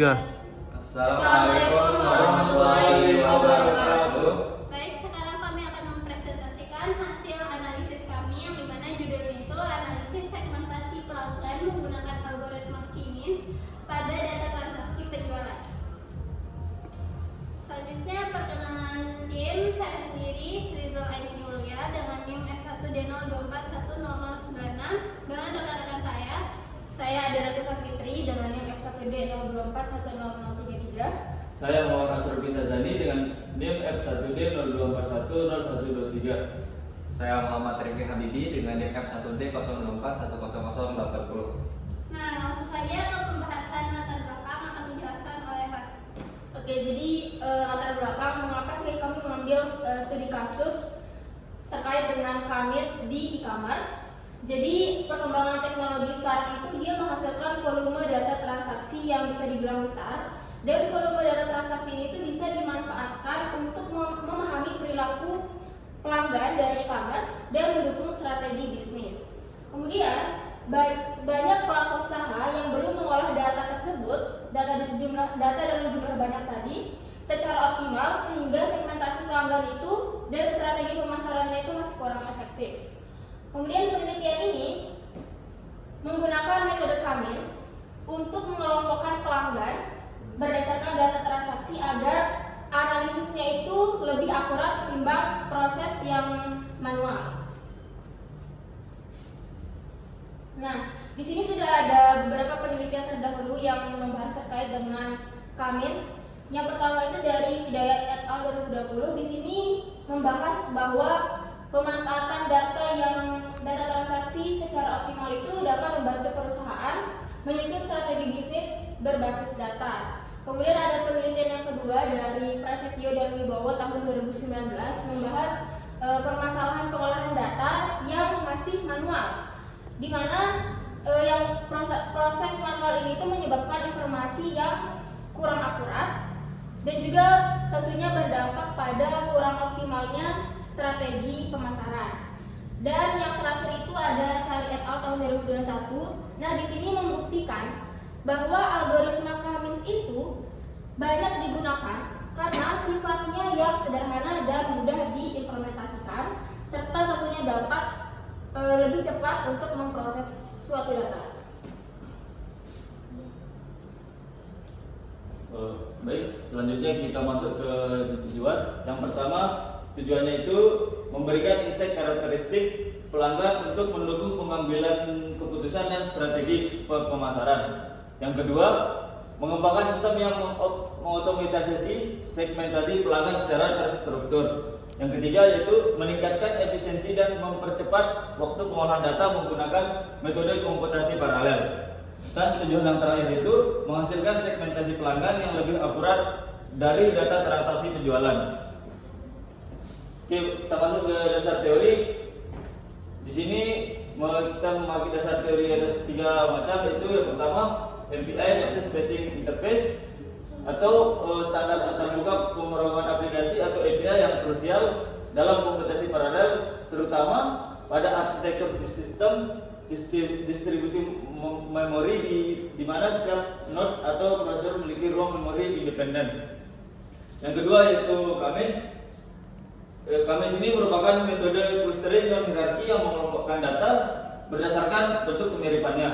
Ya. Assalamualaikum warahmatullahi wabarakatuh. Baik, sekarang kami akan mempresentasikan hasil analisis kami yang dimana judulnya itu analisis segmentasi pelanggan menggunakan algoritma K-means pada data transaksi penjualan. Selanjutnya perkenalan tim, saya sendiri Srizal Aini Yulia dengan NIM F1D02410096 dengan rekan-rekan saya Adiratu Safitri dengan NIM F1D02410033. Saya Muhammad Asrofi Sazani dengan NIM F1D02410123. Saya Muhammad Rifki Habibi dengan NIM F1D02410080. Nah, langsung saja ke pembahasan latar belakang akan dijelaskan oleh Pak. Oke, jadi latar belakang mengapa sih kami mengambil studi kasus terkait dengan K-means di e-commerce. Jadi perkembangan teknologi sekarang itu dia menghasilkan volume data transaksi yang bisa dibilang besar, dan volume data transaksi ini tuh bisa dimanfaatkan untuk memahami perilaku pelanggan dari e-commerce dan mendukung strategi bisnis. Kemudian banyak pelaku usaha yang belum mengolah data tersebut, data dalam jumlah banyak tadi, secara optimal sehingga segmentasi pelanggan itu dan strategi pemasarannya itu masih kurang efektif. Kemudian penelitian ini menggunakan metode K-means untuk mengelompokkan pelanggan berdasarkan data transaksi agar analisisnya itu lebih akurat ketimbang proses yang manual. Nah, di sini sudah ada beberapa penelitian terdahulu yang membahas terkait dengan K-means. Yang pertama itu dari Hidayat et al. 2020. Di sini membahas bahwa pemanfaatan data transaksi secara optimal itu dapat membantu perusahaan menyusun strategi bisnis berbasis data. Kemudian ada penelitian yang kedua dari Prasetyo dan Wibowo tahun 2019 membahas permasalahan pengolahan data yang masih manual, di mana yang proses manual ini itu menyebabkan informasi yang kurang akurat dan juga tentunya berdampak pada kurang optimalnya strategi pemasaran. Dan yang terakhir itu ada Sari et al. Tahun 2021. Nah, di sini membuktikan bahwa algoritma K-means itu banyak digunakan karena sifatnya yang sederhana dan mudah diimplementasikan, serta tentunya dapat lebih cepat untuk memproses suatu data. Baik, selanjutnya kita masuk ke tujuan. Yang pertama, tujuannya itu memberikan insight karakteristik pelanggan untuk mendukung pengambilan keputusan dan strategi pemasaran. Yang kedua, mengembangkan sistem yang mengotomatisasi segmentasi pelanggan secara terstruktur. Yang ketiga yaitu meningkatkan efisiensi dan mempercepat waktu pengolahan data menggunakan metode komputasi paralel. Dan tujuan yang terakhir itu menghasilkan segmentasi pelanggan yang lebih akurat dari data transaksi penjualan. Oke, kita masuk ke dasar teori. Di sini kita memakai dasar teori ada 3 macam, yaitu yang pertama MPI Message Basic Interface atau standar antarmuka pemrograman aplikasi atau API yang krusial dalam komputasi paralel, terutama pada arsitektur sistem distributed memory di mana setiap node atau prosesor memiliki ruang memori independen. Yang kedua yaitu K-means. K-means ini merupakan metode clustering non hierarki yang mengelompokkan data berdasarkan bentuk kemiripannya.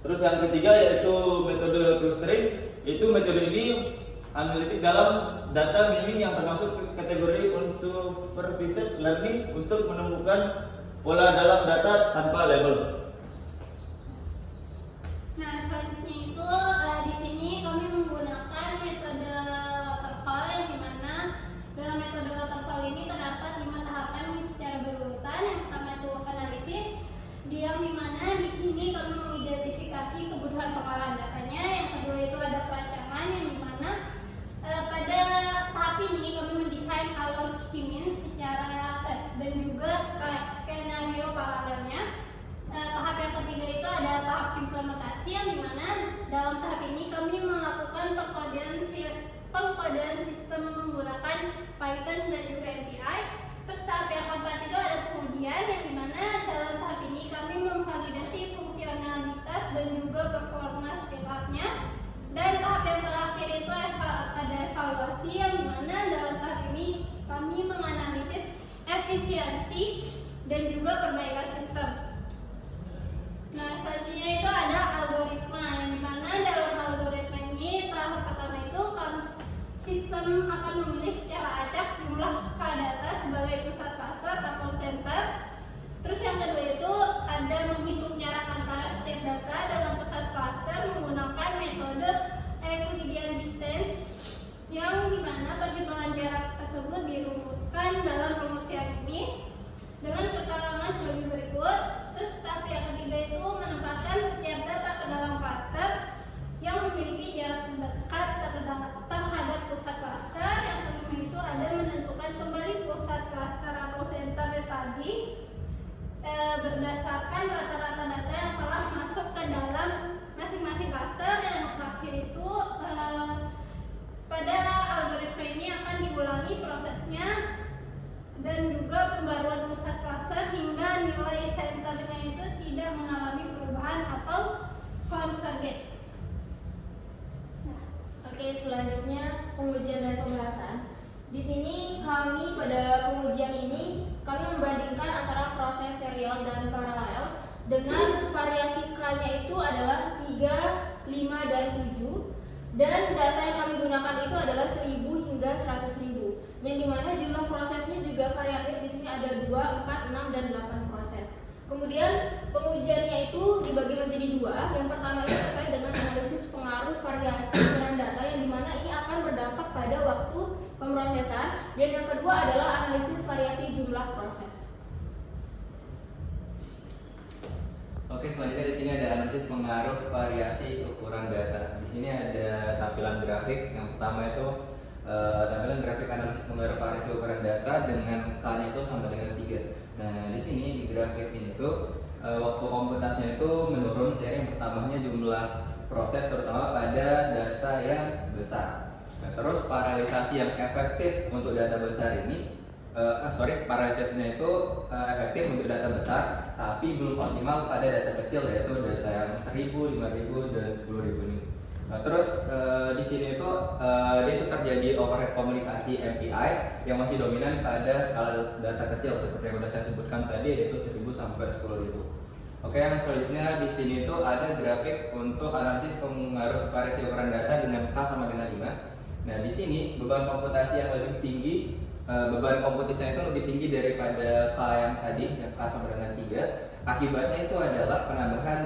Terus yang ketiga yaitu metode clustering, yaitu metode ini analitik dalam data miming yang termasuk kategori unsupervised learning untuk menemukan pola dalam data tanpa label. Nah, selanjutnya itu di sini kami menggunakan metode waterfall yang dimana dalam metode waterfall ini terdapat 5 tahapan secara berurutan. Yang pertama itu analisis, yang dimana di sini kami mengidentifikasi kebutuhan pengolahan datanya. Yang kedua itu ada perancangan, yang dimana pada tahap ini kami mendesain alur K-means secara dan juga skenario paralelnya. Tahap yang ketiga itu ada tahap implementasi, yang dimana dalam tahap ini kami melakukan pengkodean sistem menggunakan Python dan juga MPI. Terus tahap yang keempat itu ada pengujian, yang dimana dalam tahap ini kami memvalidasi fungsionalitas dan juga performa speedupnya. efisiensi dan juga perbaikan sistem. Nah, selanjutnya itu ada algoritma, yang dimana dalam algoritma ini tahap pertama itu sistem akan memilih secara acak jumlah K-data sebagai pusat klaster atau center. Terus yang kedua itu ada menghitung jarak antara setiap data dalam pusat klaster menggunakan metode Euclidean distance, yang dimana perhitungan jarak tersebut dirumuskan dalam rumusan ini dengan keterangan sebagai berikut. Terus tahap yang ketiga itu menempatkan setiap data ke dalam klaster yang memiliki jarak terdekat terhadap pusat klaster. Yang kelima itu ada menentukan kembali pusat klaster atau center tadi berdasarkan rata-rata data yang telah masuk ke dalam masing-masing klaster. Yang terakhir itu pada algoritma ini akan diulangi prosesnya dan juga pembaruan pusat klaster hingga nilai senternya itu tidak mengalami perubahan atau convergence. Oke, selanjutnya pengujian dan pembahasan. Di sini kami pada pengujian ini kami membandingkan antara proses serial dan paralel dengan variasi K-nya itu adalah 3, 5, dan 7. Dan data yang kami gunakan itu adalah 1000 hingga 100.000. Yang dimana jumlah prosesnya juga variatif. Di sini ada 2, 4, 6, dan 8 proses. Kemudian pengujiannya itu dibagi menjadi 2. Yang pertama itu terkait dengan analisis pengaruh variasi ukuran data, yang dimana ini akan berdampak pada waktu pemrosesan. Dan yang kedua adalah analisis variasi jumlah proses. Oke, selanjutnya di sini ada analisis pengaruh variasi ukuran data. Di sini ada tampilan grafik. Yang pertama itu tampilan grafik analisis pengaruh variasi ukuran data dengan K-nya itu sama dengan 3. Nah, di sini di grafik ini tuh waktu komputasinya itu menurun seiring bertambahnya jumlah proses, terutama pada data yang besar. Nah, terus paralelisasi yang efektif untuk data besar ini paralelisasinya itu efektif untuk data besar, tapi belum optimal pada data kecil, yaitu data yang 1000, 5000, dan 10.000 ini. Nah, terus di sini itu dia itu terjadi overhead komunikasi MPI yang masih dominan pada skala data kecil seperti yang sudah saya sebutkan tadi, yaitu 1000 sampai 10.000. Oke, yang selanjutnya di sini itu ada grafik untuk analisis pengaruh variasi ukuran data dengan K sama dengan 5. Nah, di sini beban komputasi yang lebih tinggi, beban komputasinya itu lebih tinggi daripada K yang tadi, yang K sama dengan 3. Akibatnya itu adalah penambahan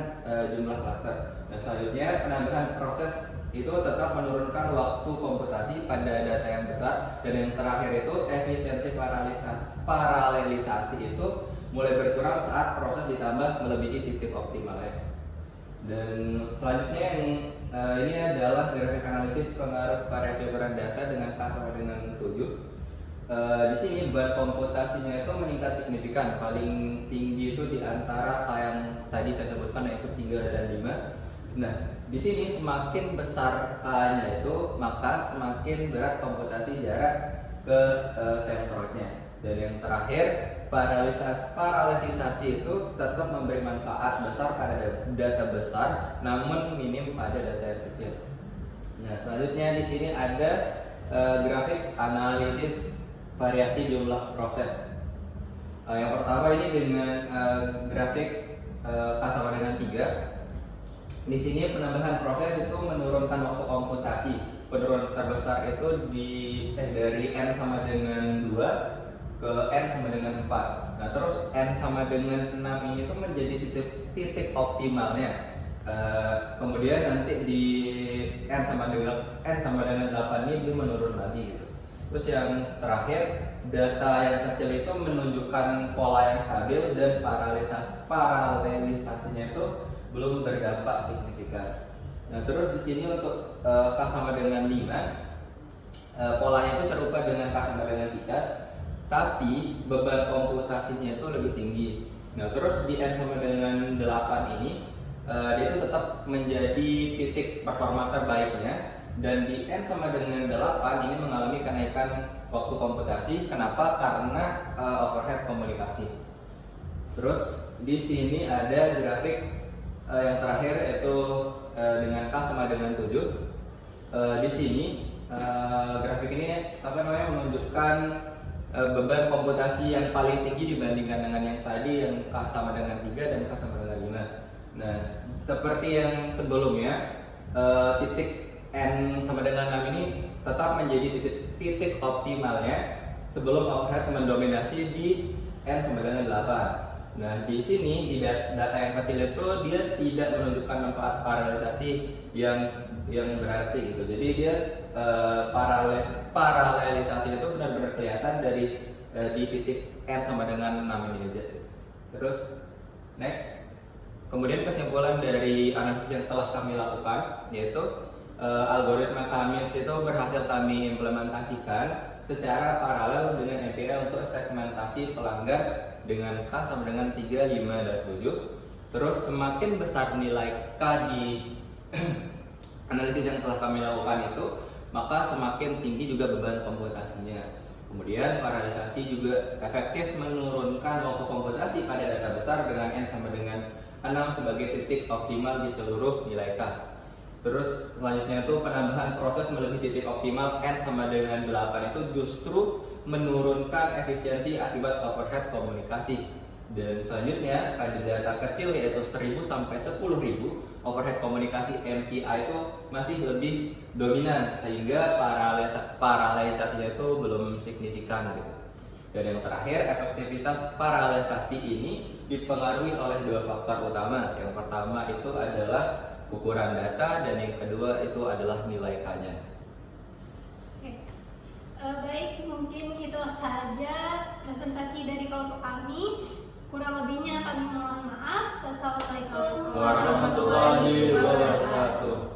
jumlah klaster. Nah, selanjutnya penambahan proses itu tetap menurunkan waktu komputasi pada data yang besar. Dan yang terakhir itu efisiensi paralelisasi itu mulai berkurang saat proses ditambah melebihi titik optimalnya. Dan selanjutnya yang ini adalah grafik analisis pengaruh variasi ukuran data dengan K sama dengan 7. Di sini beban komputasinya itu meningkat signifikan, paling tinggi itu di antara K yang tadi saya sebutkan, yaitu 3 dan 5. Nah, di sini semakin besar K-nya itu, maka semakin berat komputasi jarak ke sentralnya. Dan yang terakhir, paralelisasi itu tetap memberi manfaat besar pada data besar, namun minim pada data yang kecil. Nah, selanjutnya di sini ada grafik analisis variasi jumlah proses. Yang pertama ini dengan grafik K sama dengan 3. Di sini penambahan proses itu menurunkan waktu komputasi. Penurunan terbesar itu dari N sama dengan 2 ke N sama dengan 4. Nah, terus N sama dengan 6 ini itu menjadi titik optimalnya. Kemudian nanti di N sama dengan 8 ini dia menurun lagi gitu. Terus yang terakhir, data yang kecil itu menunjukkan pola yang stabil dan paralelisasinya itu belum berdampak signifikan. Nah, terus di sini untuk K sama dengan 5, polanya itu serupa dengan K sama dengan 3, tapi beban komputasinya itu lebih tinggi. Nah, terus di N sama dengan 8 ini dia itu tetap menjadi titik performa terbaiknya. Dan di N sama dengan 8 ini mengalami kenaikan waktu komputasi. Kenapa? Karena overhead komunikasi. Terus di sini ada grafik yang terakhir, yaitu dengan K sama dengan 7. Di sini grafik ini menunjukkan beban komputasi yang paling tinggi dibandingkan dengan yang tadi yang K sama dengan 3 dan K sama dengan 5. Nah, seperti yang sebelumnya, titik N sama dengan 6 ini tetap menjadi titik optimalnya sebelum overhead mendominasi di N sama dengan 8. Nah, di sini di data yang kecil itu dia tidak menunjukkan manfaat paralelisasi yang berarti gitu. Jadi dia paralelisasi itu benar-benar kelihatan dari di titik N sama dengan 6 ini aja. Terus next. Kemudian kesimpulan dari analisis yang telah kami lakukan yaitu algoritma K-means itu berhasil kami implementasikan secara paralel dengan MPI untuk segmentasi pelanggan dengan K sama dengan 3, 5, dan 7. Terus semakin besar nilai K di analisis yang telah kami lakukan itu, maka semakin tinggi juga beban komputasinya. Kemudian paralelisasi juga efektif menurunkan waktu komputasi pada data besar dengan N sama dengan 6 sebagai titik optimal di seluruh nilai K. Terus selanjutnya itu penambahan proses melebihi titik optimal N sama dengan 8 itu justru menurunkan efisiensi akibat overhead komunikasi. Dan selanjutnya pada data kecil yaitu 1000 sampai 10.000 overhead komunikasi MPI itu masih lebih dominan sehingga paralelisasinya itu belum signifikan gitu. Dan yang terakhir, efektivitas paralelisasi ini dipengaruhi oleh dua faktor utama. Yang pertama itu adalah ukuran data dan yang kedua itu adalah nilai K-nya. Baik, mungkin itu saja presentasi dari kelompok kami. Kurang lebihnya kami mohon maaf. Wassalamualaikum warahmatullahi wabarakatuh.